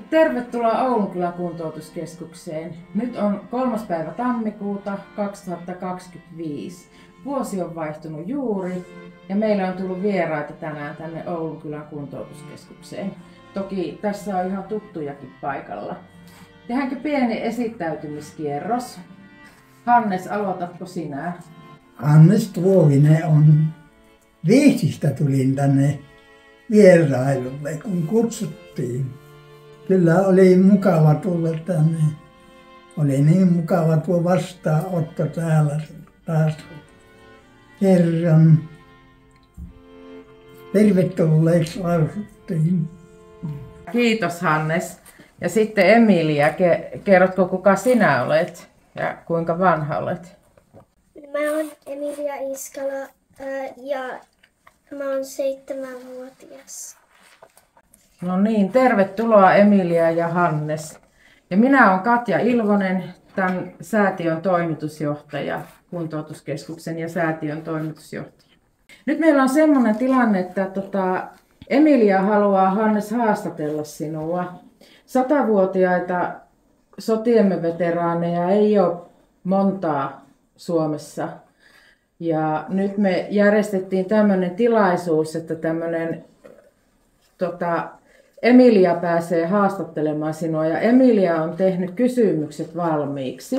Tervetuloa Oulunkylän kuntoutuskeskukseen. Nyt on 3. päivä tammikuuta 2025. Vuosi on vaihtunut juuri ja meillä on tullut vieraita tänään tänne Oulunkylän kuntoutuskeskukseen. Toki tässä on ihan tuttujakin paikalla. Tehdäänkö pieni esittäytymiskierros? Hannes, aloitatko sinä? Hannes Tuovinen on. Viihdistä tulin tänne vierailulle, kun kutsuttiin. Kyllä oli mukava tulla tänne. Oli niin mukava tuo vastaanotto täällä taas kerran. Tervetulleeksi lausuttiin. Kiitos Hannes. Ja sitten Emilia, kerrotko kuka sinä olet ja kuinka vanha olet? Mä oon Emilia Iskala ja mä oon 7-vuotias. No niin, tervetuloa Emilia ja Hannes. Ja minä olen Katja Ilvonen, tämän säätiön toimitusjohtaja, kuntoutuskeskuksen ja säätiön toimitusjohtaja. Nyt meillä on semmoinen tilanne, että Emilia haluaa Hannes haastatella sinua. 100-vuotiaita sotiemme veteraaneja ei ole montaa Suomessa. Ja nyt me järjestettiin tämmöinen tilaisuus, että Emilia pääsee haastattelemaan sinua. Ja Emilia on tehnyt kysymykset valmiiksi.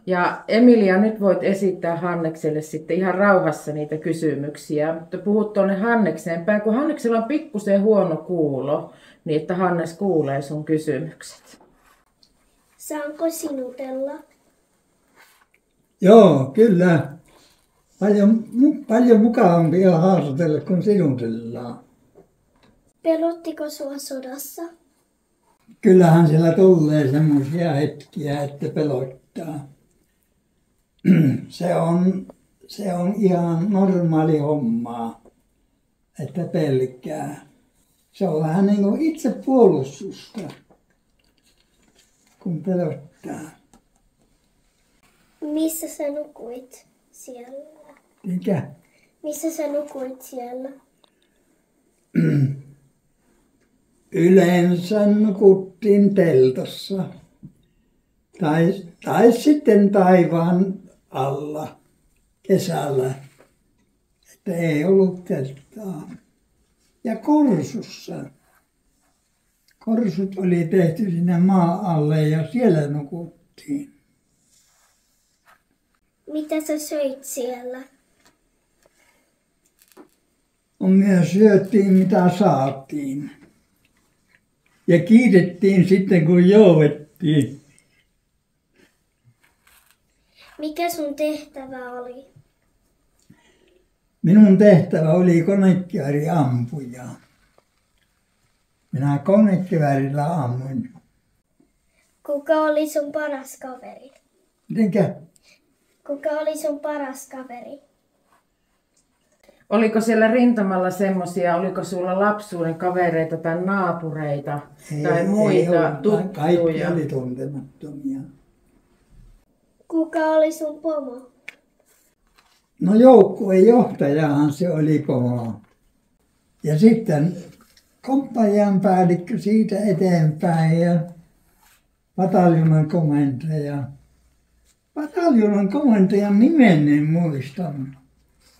Ja Emilia, nyt voit esittää Hannekselle sitten ihan rauhassa niitä kysymyksiä. Mutta puhut tuonne Hannekseen päin, kun Hanneksella on pikkusen huono kuulo, niin että Hannes kuulee sun kysymykset. Saanko sinutella? Joo, kyllä. Paljon mukavampia haastatella kuin sinutellaan. Pelottiko sua sodassa? Kyllähän siellä tulee semmoisia hetkiä, että pelottaa. Se on ihan normaali hommaa, että pelkää. Se on vähän niin kuin itsepuolustusta, kun pelottaa. Missä sä nukuit siellä? Mikä? Missä sä nukuit siellä? Yleensä nukuttiin teltassa tai sitten taivaan alla kesällä, että ei ollut telttaa. Ja korsussa. Korsut oli tehty sinne maan alle ja siellä nukuttiin. Mitä sä söit siellä? Me syöttiin mitä saatiin. Ja kiitettiin sitten kun joudettiin. Mikä sun tehtävä oli? Minun tehtävä oli konekivääriampuja. Minä konekiväärillä ammuin. Kuka oli sun paras kaveri? Mitenkä? Kuka oli sun paras kaveri? Oliko siellä rintamalla semmoisia, oliko sulla lapsuuden kavereita tai naapureita tai muita tuttuja? Kaikki oli tuntemattomia. Kuka oli sun pomo? No joukkueen johtajahan se oli pomo. Ja sitten komppanian päällikkö siitä eteenpäin ja pataljonan komentaja. Pataljonan komentajan nimen en muistan.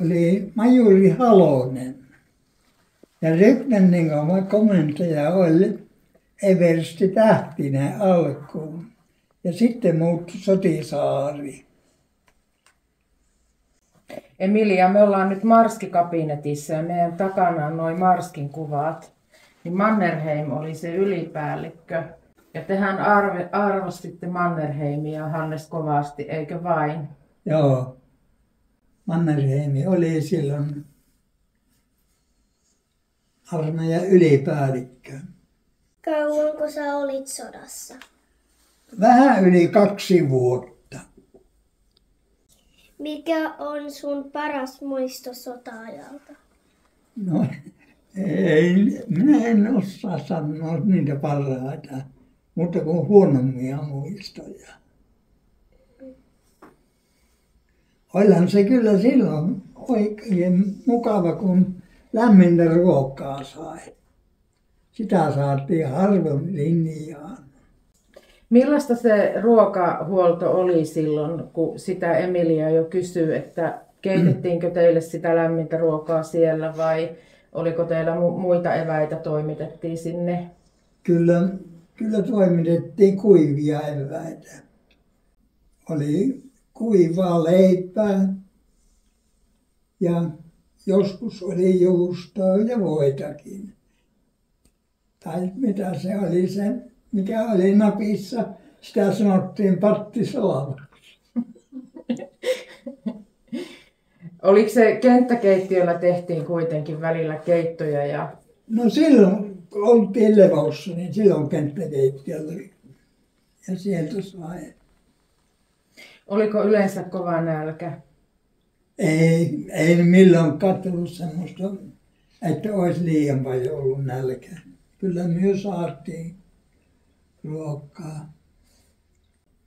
Oli majuri Halonen. Ja rykmentin komentaja oli Eversti Tähtinen alkuun. Ja sitten muuttui Sotisaari. Emilia, me ollaan nyt Marski-kabinetissa ja meidän takana on noin Marskin kuvat. Niin Mannerheim oli se ylipäällikkö. Ja tehän arvostitte Mannerheimia, Hannes, kovasti, eikö vain? Joo. Mannerheim oli silloin armeijan ylipäällikkö. Kauanko sä olit sodassa? Vähän yli 2 vuotta. Mikä on sun paras muisto sota-ajalta? No, minä en osaa sanoa niitä parhaita, mutta kuin huonommia muistoja. Olihan se kyllä silloin oikein mukava, kun lämmintä ruokaa sai. sitä saatiin harvoin linjaan. Millaista se ruokahuolto oli silloin, kun sitä Emilia jo kysyi, että keitettiinkö teille sitä lämmintä ruokaa siellä vai oliko teillä muita eväitä toimitettiin sinne? Kyllä toimitettiin kuivia eväitä. Oli kuivaa leipää ja joskus oli juustoa ja voitakin. Tai mitä se oli se, mikä oli napissa, sitä sanottiin pattisalvaksi. Oliko se kenttäkeittiöllä tehtiin kuitenkin välillä keittoja ja... No silloin, kun oltiin levossa, niin silloin kenttäkeittiöllä ja sieltä sai. Oliko yleensä kova nälkä? Ei milloin katsellut semmoista, että olisi liian paljon ollut nälkä. Kyllä myös saatiin ruokaa.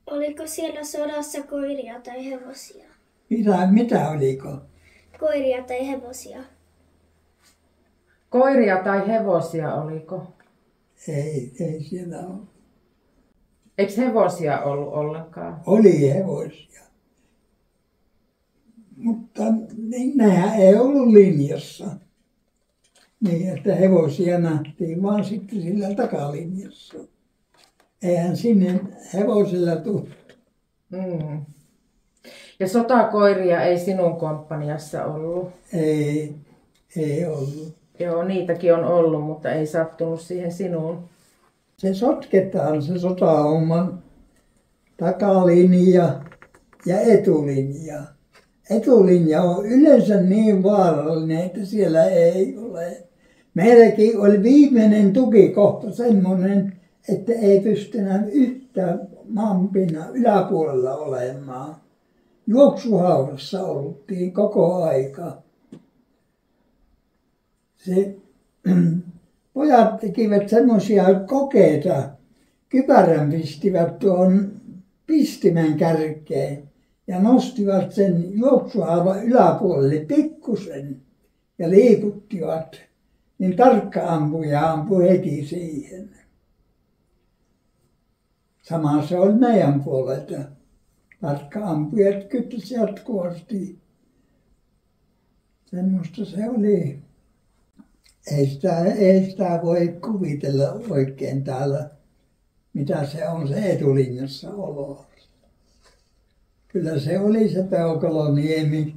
Oliko siellä sodassa koiria tai hevosia? Mitä oliko? Koiria tai hevosia? Koiria tai hevosia oliko? Ei siellä ole. Eikö hevosia ollut ollenkaan? Oli hevosia. Mutta nehän ei ollut linjassa. Niin, että hevosia nähtiin vaan sitten sillä takalinjassa. Eihän sinne hevosilla tullut. Mm. Ja sotakoiria ei sinun komppaniassa ollut? Ei ollut. Joo, niitäkin on ollut, mutta ei sattunut siihen sinuun. Se sotketaan se sotahomman takalinja ja etulinja. Etulinja on yleensä niin vaarallinen, että siellä ei ole. Meilläkin oli viimeinen tukikohta semmoinen, että ei pystynyt yhtään maanpinnan yläpuolella olemaan. Juoksuhaudassa oltiin koko aika. Pojat tekivät semmoisia kokeita. Kypärän pistivät tuon pistimen kärkeen ja nostivat sen juoksuhaavan yläpuolelle pikkusen ja liikuttivat. Niin tarkka ampuja ampui heti siihen. Sama se oli meidän puolelta. Tarkka ampujat kyttäsi jatkuvasti. Semmoista se oli. Ei sitä voi kuvitella oikein täällä, mitä se on se etulinjassa olo. Kyllä se oli se Peukaloniemi,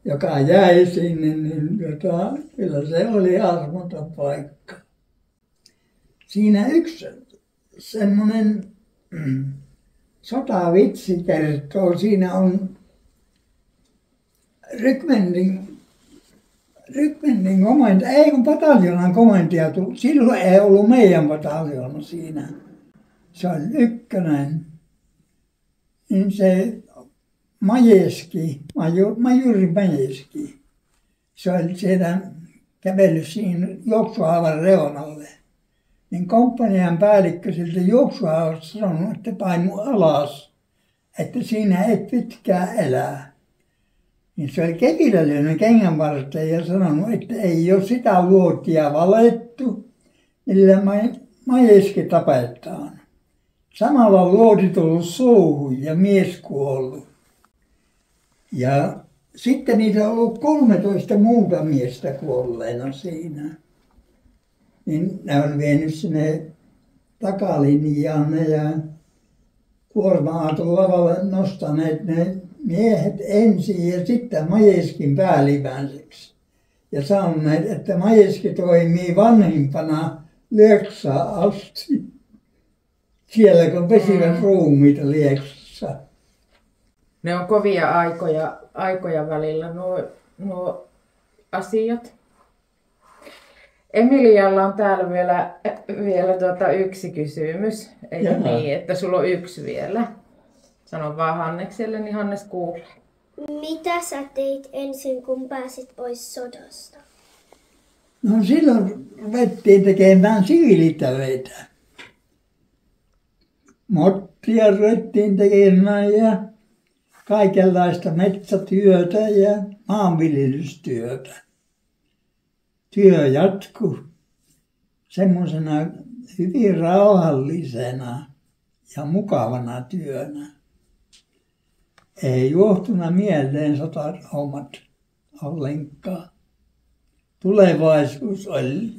joka jäi sinne, niin kyllä se oli armoton paikka. Siinä yksi semmoinen sotavitsi kertoo, siinä on rykmentin komentaja, ei kun pataljoonan komentaja tuli. Silloin ei ollut meidän pataljoona siinä. Se oli ykkönen. Niin se majuri Majeski, se oli siellä kävellyt siinä juoksuhaavan reunalle. Niin komppanian päällikkö siltä juoksuhaavasta sanonut, että painu alas, että siinä et pitkään elää. Niin se oli kepillä lyönyt kengänvarteen ja sanonut, että ei ole sitä luotia valettu, millä Majeski tapetaan. Samalla luoti tullut suuhun ja mies kuollut. Ja sitten niitä on ollut 13 muuta miestä kuolleena siinä. Niin ne on vienyt sinne takalinjaan ja kuorma-auton lavalle nostaneet ne miehet ensin ja sitten Majeskin päällimmäiseksi. Ja sanoneet, että Majeski toimii vanhimpana Lieksaan asti. Siellä kun pesivät ruumiita Lieksassa. Ne on kovia aikoja välillä nuo asiat. Emilialla on täällä vielä yksi kysymys. Ei niin, että sulla on yksi vielä. Sano vaan Hannekselle, niin Hannes kuulee. Mitä sä teit ensin, kun pääsit pois sodasta? No silloin ruvettiin tekemään siviilitöitä. Mottia ruvettiin tekemään ja kaikenlaista metsätyötä ja maanviljelystyötä. Työ jatkui. semmoisena hyvin rauhallisena ja mukavana työnä. Ei juohtuna mieleen sotahommat ollenkaan. Tulevaisuus oli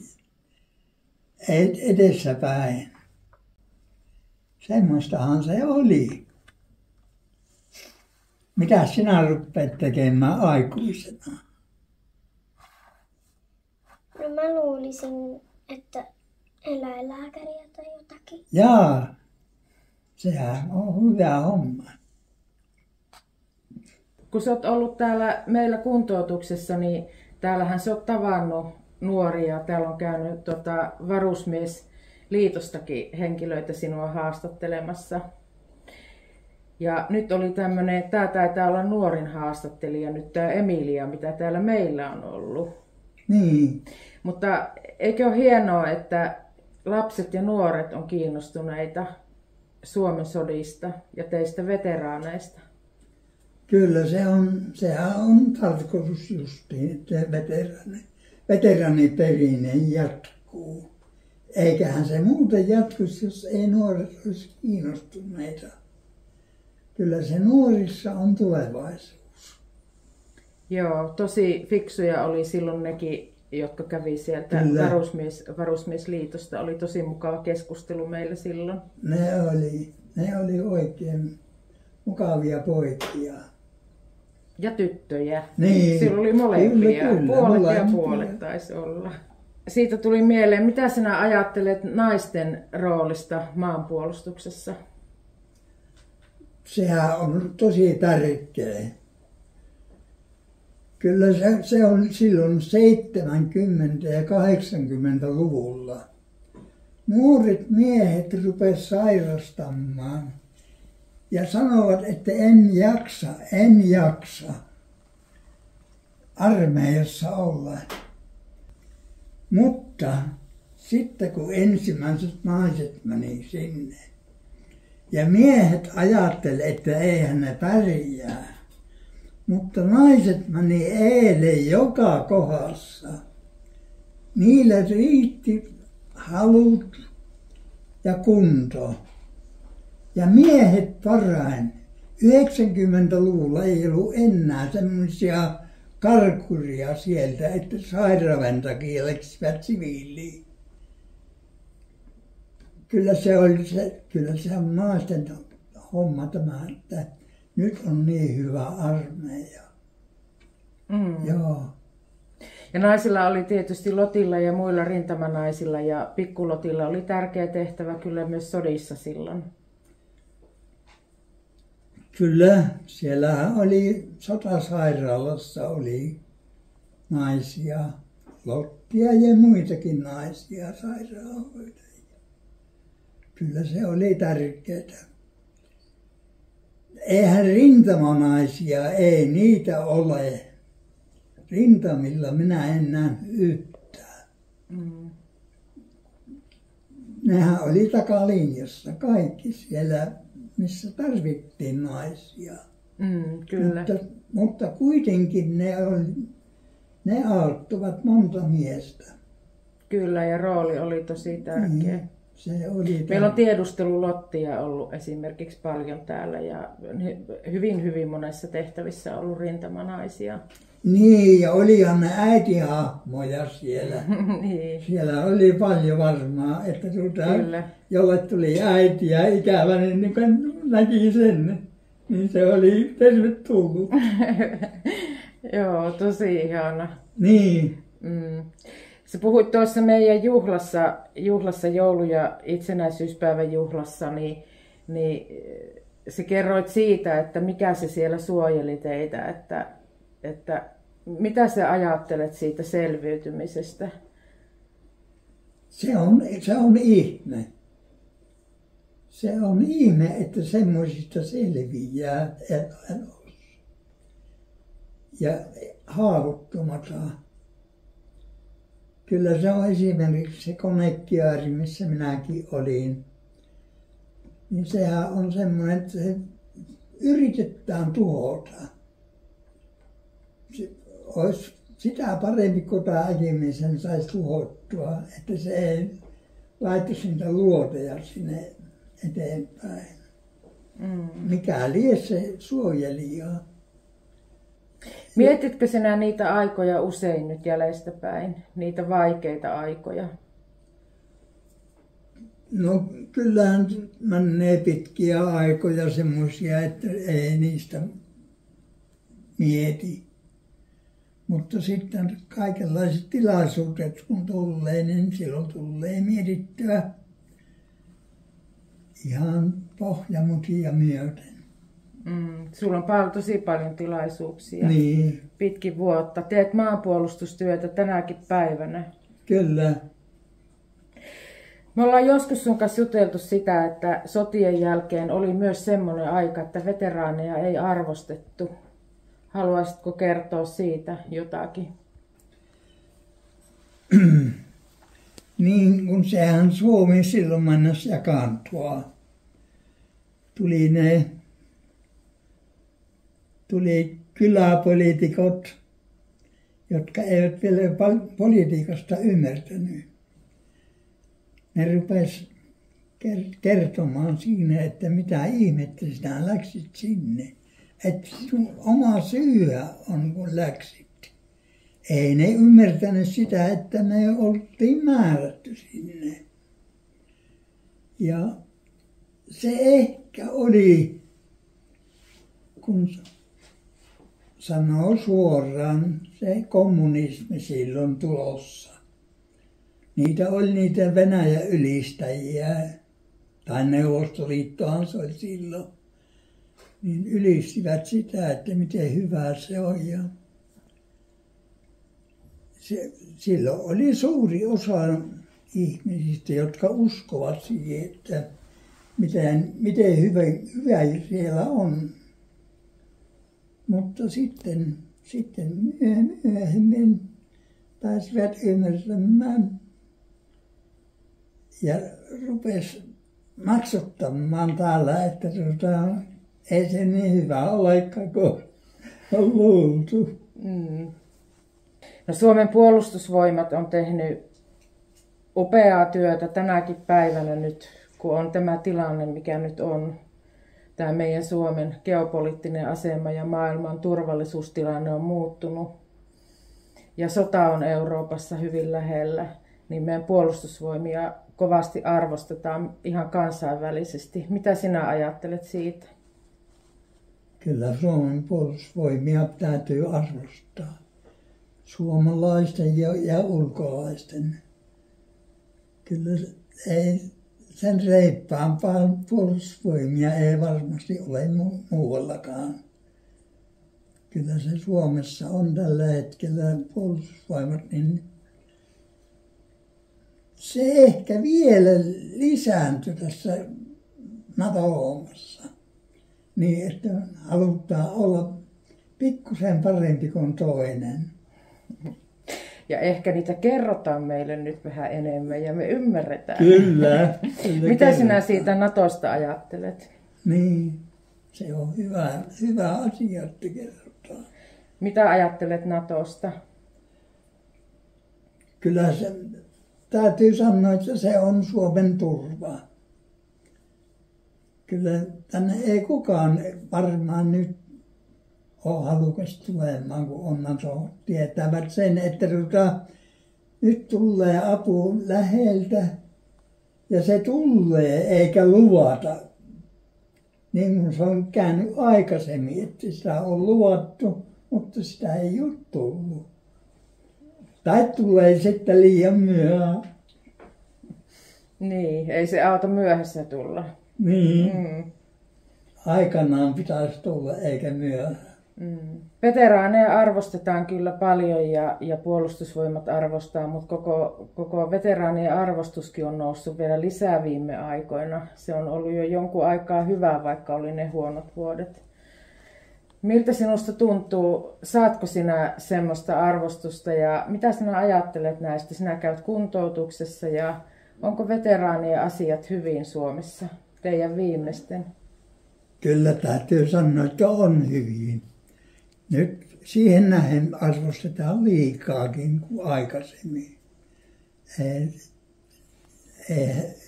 edessäpäin. Semmoistahan se oli. Mitä sinä rupeat tekemään aikuisena? No mä luulisin, että eläinlääkäriä tai jotakin. Jaa, sehän on hyvä homma. Kun sä oot ollut täällä meillä kuntoutuksessa, niin täällähän sä oot tavannut nuoria. Täällä on käynyt Varusmiesliitostakin henkilöitä sinua haastattelemassa. Ja nyt oli tämmöinen, tää taitaa olla nuorin haastattelija, nyt tää Emilia, mitä täällä meillä on ollut. Niin. Mutta eikö ole hienoa, että lapset ja nuoret on kiinnostuneita Suomen sodista ja teistä veteraaneista? Kyllä sehän on tarkoitus justiin, että veteraaniperinne jatkuu. Eiköhän se muuten jatkuisi, jos ei nuoret olisi kiinnostuneita. Kyllä se nuorissa on tulevaisuus. Joo, tosi fiksuja oli silloin nekin, jotka kävi sieltä Varusmiesliitosta. Oli tosi mukava keskustelu meillä silloin. Ne oli oikein mukavia poikia. Ja tyttöjä. Niin. Silloin oli molempia. Kyllä, puolet ja puolet taisi olla. Siitä tuli mieleen, mitä sinä ajattelet naisten roolista maanpuolustuksessa? Sehän on tosi tärkeä. Kyllä se on silloin 70- ja 80-luvulla. Nuoret miehet rupesivat sairastamaan ja sanovat, että en jaksa armeijassa olla. Mutta sitten kun ensimmäiset naiset meni sinne ja miehet ajattelivat, että eihän ne pärjää, mutta naiset meni eilen joka kohdassa. Niillä riitti halut ja kunto. Ja miehet parain. 90-luvulla ei ollut enää semmoisia karkuria sieltä, että sairauden takia läksivät siviiliin. Kyllä se on naisten homma tämä, että nyt on niin hyvä armeija. Joo. Ja naisilla oli tietysti Lotilla ja muilla rintamanaisilla ja Pikkulotilla oli tärkeä tehtävä kyllä myös sodissa silloin. Kyllä, siellä oli sotasairaalassa oli naisia, Lottia ja muitakin naisia sairaanhoitajia. Kyllä se oli tärkeää. Eihän rintamanaisia, ei niitä ole. Rintamilla minä en näe yhtään. Nehän oli takalinjassa kaikki siellä, missä tarvittiin naisia. Kyllä. Mutta kuitenkin ne auttoivat monta miestä. Kyllä, ja rooli oli tosi tärkeä. Se oli Meillä on tiedustelulottia ollut esimerkiksi paljon täällä ja hyvin monessa tehtävissä on ollut rintamanaisia. Niin, ja olihan ne äitihahmoja siellä. Niin. Siellä oli paljon varmaa, että jolle tuli äiti ja ikävä, niin kun näki sen, niin se oli tervetullut. Joo, tosi ihana. Niin. Sä puhuit tuossa meidän juhlassa joulu- ja itsenäisyyspäivän juhlassa, niin sä kerroit siitä, että mikä se siellä suojeli teitä, että mitä sä ajattelet siitä selviytymisestä? Se on ihme. Se on ihme, että semmoisista selviää elossa. Ja haavoittumatta. Kyllä se on esimerkiksi se konekieari, missä minäkin olin. Niin sehän on semmoinen, että se yritetään tuhota. Se olisi sitä parempi kota äkimisen saisi tuhottua, että se ei laittaisi niitä luoteja sinne eteenpäin. Mikä lie se suojelija. Mietitkö sinä niitä aikoja usein nyt jäljestäpäin, niitä vaikeita aikoja? No kyllähän menee pitkiä aikoja semmoisia, että ei niistä mieti. Mutta sitten kaikenlaiset tilaisuudet kun tulee, niin silloin tulee mietittyä ihan pohjamutia myöten. Sulla on tosi paljon tilaisuuksia Niin. pitkin vuotta. Teet maanpuolustustyötä tänäkin päivänä. Kyllä. Me ollaan joskus sun kanssa juteltu sitä, että sotien jälkeen oli myös semmoinen aika, että veteraaneja ei arvostettu. Haluaisitko kertoa siitä jotakin? Niin, kun sehän Suomi silloin mennessä jakaantua. Tuli kyläpoliitikot, jotka eivät vielä politiikasta ymmärtänyt. Ne rupes kertomaan siinä, että mitä ihmettä sinä läksit sinne. Että sinun oma syyä on, kun läksit. Ei ne ymmärtänyt sitä, että me oltiin määrätty sinne. Ja se ehkä oli, kun sanoo suoraan, se kommunismi silloin tulossa. Niitä oli niitä Venäjän ylistäjiä, tai Neuvostoliittohan se oli silloin. Niin ylistivät sitä, että miten hyvä se on. Ja silloin oli suuri osa ihmisistä, jotka uskovat siihen, että miten hyvä siellä on. Mutta sitten myöhemmin pääsivät ymmärtämään ja rupesi maksuttamaan täällä, että ei se niin hyvä olekaan kuin on luultu. No, Suomen puolustusvoimat on tehnyt upeaa työtä tänäkin päivänä nyt, kun on tämä tilanne, mikä nyt on. Tämä meidän Suomen geopoliittinen asema ja maailman turvallisuustilanne on muuttunut. Ja sota on Euroopassa hyvin lähellä, niin meidän puolustusvoimia kovasti arvostetaan ihan kansainvälisesti. Mitä sinä ajattelet siitä? Kyllä Suomen puolustusvoimia täytyy arvostaa. Suomalaisten ja ulkolaisten. Kyllä ei sen reippaampaa puolustusvoimia ei varmasti ole muuallakaan. Kyllä se Suomessa on tällä hetkellä puolustusvoimat, niin se ehkä vielä lisääntyi tässä NATO-hommassa. Niin, että halutaan olla pikkusen parempi kuin toinen. Ja ehkä niitä kerrotaan meille nyt vähän enemmän ja me ymmärretään. Kyllä. Mitä sinä siitä Natosta ajattelet? Niin, se on hyvä asia, että kerrotaan. Mitä ajattelet Natosta? Kyllä se täytyy sanoa, että se on Suomen turva. Kyllä tänne ei kukaan varmaan nyt ole halukas tulemaan, kun on NATO. Tietävät sen, että nyt tulee apu läheltä ja se tulee eikä luvata. Niin kuin se on käynyt aikaisemmin, että sitä on luvattu, mutta sitä ei ole tullut. Tai tulee sitten liian myöhään. Niin, ei se auta myöhässä tulla. Niin. Aikanaan pitäisi tulla eikä myöhään. Veteraaneja arvostetaan kyllä paljon ja puolustusvoimat arvostaa, mutta koko veteraanien arvostuskin on noussut vielä lisää viime aikoina. Se on ollut jo jonkun aikaa hyvä, vaikka oli ne huonot vuodet. Miltä sinusta tuntuu? Saatko sinä semmoista arvostusta ja mitä sinä ajattelet näistä? Sinä käyt kuntoutuksessa ja onko veteraanien asiat hyvin Suomessa, teidän viimeisten? Kyllä täytyy sanoa, että on hyvin. Nyt siihen nähden arvostetaan liikaakin kuin aikaisemmin. Ei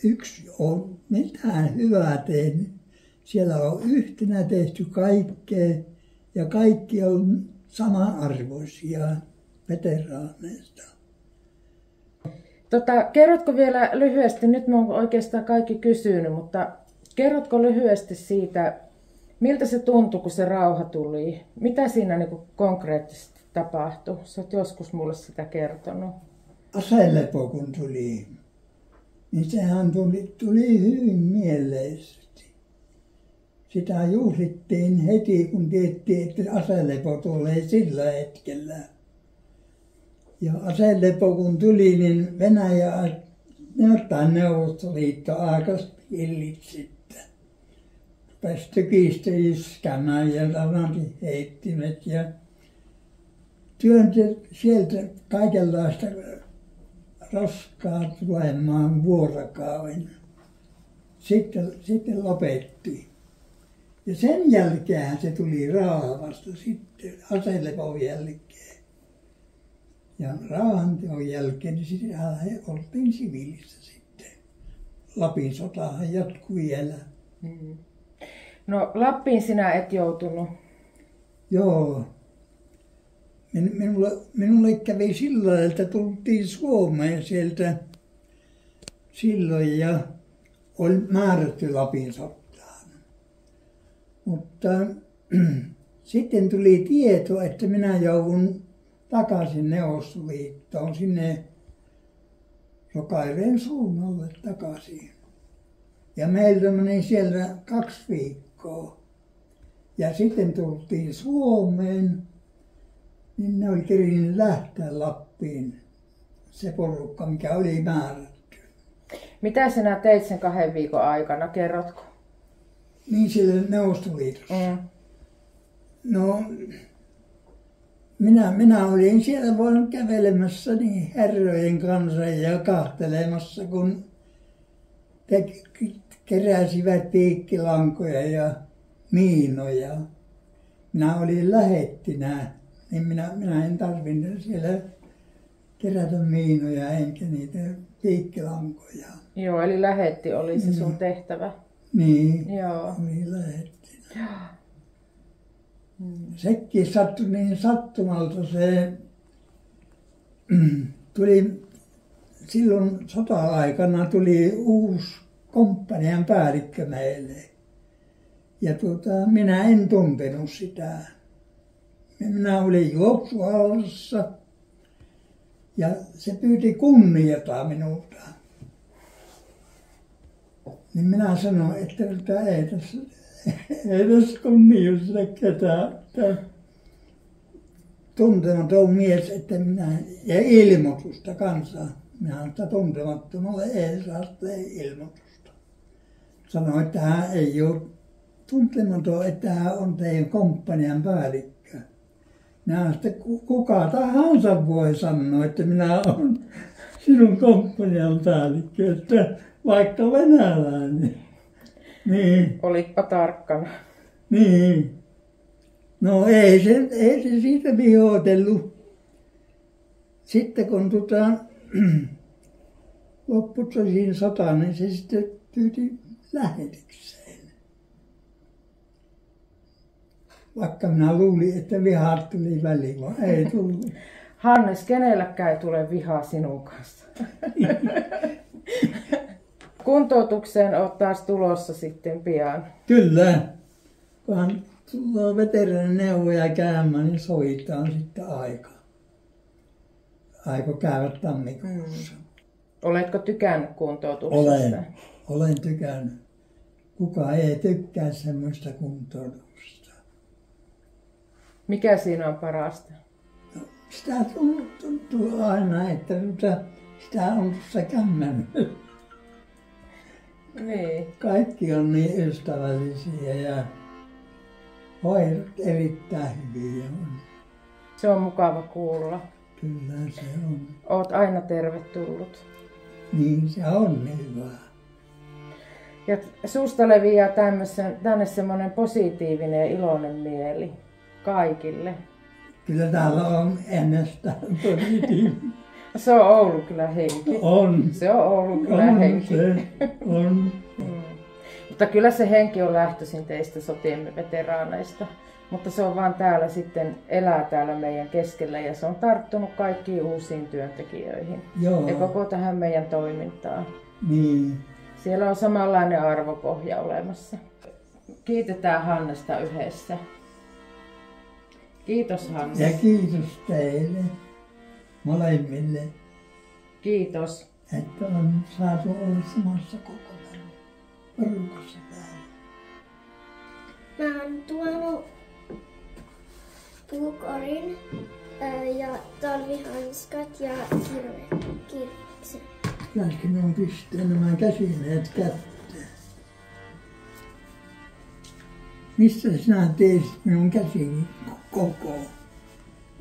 yksi ole mitään hyvää tehnyt. Siellä on yhtenä tehty kaikkea ja kaikki on samanarvoisia veteraaneista. Kerrotko vielä lyhyesti, nyt mä oon oikeastaan kaikki kysynyt, mutta kerrotko lyhyesti siitä, miltä se tuntui, kun se rauha tuli? Mitä siinä niin kuin konkreettisesti tapahtui? Sä oot joskus mulle sitä kertonut. Aselepo kun tuli, niin sehän tuli hyvin mieleisesti. Sitä juhlittiin heti, kun tiedettiin, että aselepo tulee sillä hetkellä. Ja aselepo kun tuli, niin Venäjä, Neuvostoliitto alkoi pillit sitten. Rupesi tykistä jyskämään ja lantin heittimet ja työnti sieltä kaikenlaista roskaa tulemaan vuorokauden. Sitten lopetti. Ja sen jälkeen se tuli rauha vasta sitten aselepon jälkeen. Ja rauhanteon jälkeen niin sitten oltiin siviilissä sitten. Lapin sotahan jatkui vielä. No Lappiin sinä et joutunut. Joo. Minulle kävi sillä lailla, että tultiin Suomeen sieltä silloin ja oli määrätty Lapin sotaan. Mutta sitten tuli tieto, että minä joudun takaisin Neuvostoliittoon sinne Rokaileen suunnalle takaisin. Ja meiltä meni siellä 2 viikkoa. Ja sitten tultiin Suomeen, niin ne oli kerinyt lähteä Lappiin, se porukka, mikä oli määrätty. Mitä sinä teit sen 2 viikon aikana, kerrotko? Niin siellä Neuvostoliitossa. No, minä olin siellä vain kävelemässä niin herrojen kanssa ja kahtelemassa, kun keräsivät piikkilankoja ja miinoja. Minä olin lähettinä, niin minä en tarvinnut siellä kerätä miinoja enkä niitä piikkilankoja. Joo, eli lähetti oli se sun tehtävä. Niin, joo. Olin lähettinä. Sekin sattui niin sattumalta, se tuli silloin sota-aikana tuli uusi komppanian päällikkö meille. Ja minä en tuntenut sitä. Minä olin juoksuhaudassa ja se pyyti kunniota minulta. Niin minä sanoin, että ei tässä kunnioiteta ketään. Tuntematon mies, että ja ilmoitusta kanssa. Minä sanoin, että tuntemattomalle ei saa ilmoitusta. Sanoin, että hän ei ole tuntematon, että hän on teidän komppanian päällikkö. Minä sanoin, että kuka tahansa voi sanoa, että minä olen sinun komppanian päällikkö, että vaikka venäläinen. Niin. Olitpa tarkkana. Niin. No ei se siitä vihoitellut. Sitten kun loppui siinä sota, niin se sitten pyyti lähetykseen. Vaikka minä luulin, että vihat tuli väliin, vaan ei tullut. Hannes, kenelläkään ei tule vihaa sinun kanssa. Kuntoutukseen olet taas tulossa sitten pian. Kyllä. Kunhan tulee veteraanineuvoja käymään, niin sovitaan sitten aika käydä tammikuussa. Oletko tykännyt kuntoutuksesta? Olen tykännyt. Kuka ei tykkää semmoista kuntoutuksesta. Mikä siinä on parasta? No, sitä tuntuu aina, että sitä on tuossa kämmennyt. Niin. Kaikki on niin ystävällisiä ja hoidot erittäin hyviä on. Se on mukava kuulla. Kyllä se on. Oot aina tervetullut. Niin se on niin hyvä. Ja susta leviää tänne semmoinen positiivinen ja iloinen mieli kaikille. Kyllä täällä on ennestään tosi tiivis. Se on Oulunkylän henki. On. Se on Oulunkylän henki. Se on. Mutta kyllä se henki on lähtöisin teistä sotiemme veteraaneista. Mutta se on vaan täällä sitten, elää täällä meidän keskellä ja se on tarttunut kaikkiin uusiin työntekijöihin. Joo. Ja koko tähän meidän toimintaan. Niin. Siellä on samanlainen arvopohja olemassa. Kiitetään Hannesta yhdessä. Kiitos Hannes. Ja kiitos teille molemmille, Kiitos. että on saatu olla samassa porukassa täällä. Mä oon tuonut puukorin ja talvihanskat ja kirveksen. Pitäisikö minun pistää nämä käsineet kätteen? Mistä sinä teisit minun käsini koko?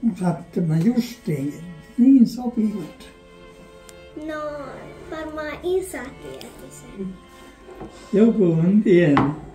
Kun sattuma justiin niin sopivat. No, varmaan isä tiesi sen. Joku on tiennyt.